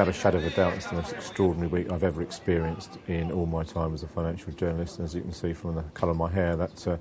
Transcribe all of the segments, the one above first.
without a shadow of a doubt, it's the most extraordinary week I've ever experienced in all my time as a financial journalist. And as you can see from the colour of my hair, that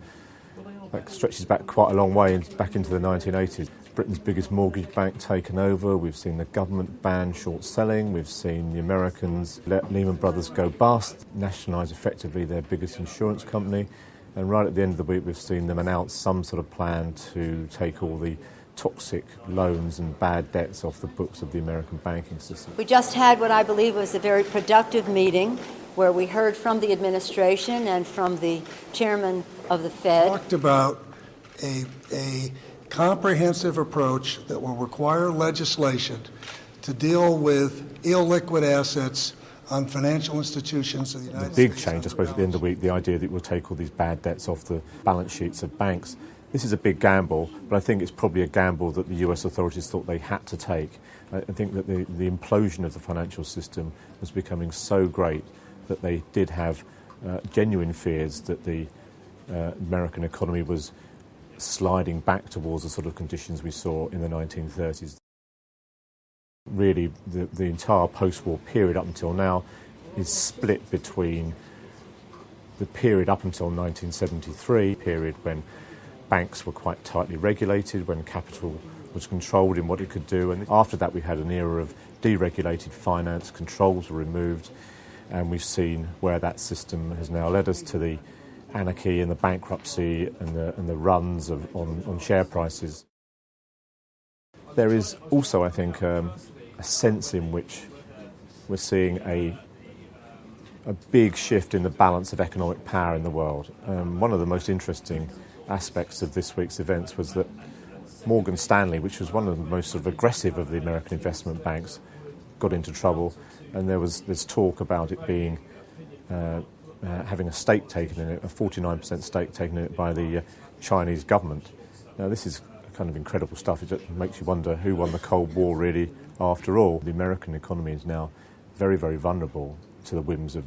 stretches back quite a long way, back into the 1980s. Britain's biggest mortgage bank taken over. We've seen the government ban short selling. We've seen the Americans let Lehman Brothers go bust, nationalise effectively their biggest insurance company. And right at the end of the week, we've seen them announce some sort of plan to take all the toxic loans and bad debts off the books of the American banking system. We just had what I believe was a very productive meeting where we heard from the administration and from the chairman of the Fed. Talked about a comprehensive approach that will require legislation to deal with illiquid assets on financial institutions of the United States. The big change, I suppose, at the end of the week, the idea that we'll take all these bad debts off the balance sheets of banks. This is a big gamble, but I think it's probably a gamble that the US authorities thought they had to take. I think that the implosion of the financial system was becoming so great that they did have genuine fears that the American economy was sliding back towards the sort of conditions we saw in the 1930s. Really, the entire post-war period up until now is split between the period up until 1973, period when banks were quite tightly regulated, when capital was controlled in what it could do. And after that, we had an era of deregulated finance, controls were removed, and we've seen where that system has now led us to the anarchy and the bankruptcy and the runs on share prices. There is also, I think, a sense in which we're seeing a big shift in the balance of economic power in the world. One of the most interesting aspects of this week's events was that Morgan Stanley, which was one of the most sort of aggressive of the American investment banks, got into trouble, and there's talk about it being having a stake taken in it, a 49% stake taken in it by the Chinese government. Now, this is kind of incredible stuff. It just makes you wonder who won the Cold War, really, after all. The American economy is now very, very vulnerable to the whims of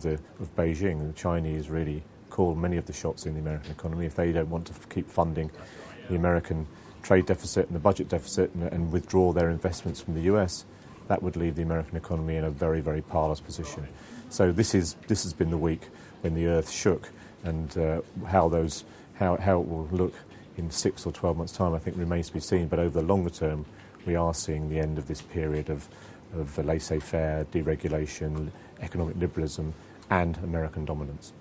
Beijing, and the Chinese really call many of the shots in the American economy. If they don't want to keep funding the American trade deficit and the budget deficit and withdraw their investments from the US, that would leave the American economy in a very, very parlous position. So this has been the week when the earth shook, and how it will look in 6 or 12 months' time, I think, remains to be seen. But over the longer term, we are seeing the end of this period of laissez-faire, deregulation, economic liberalism, and American dominance.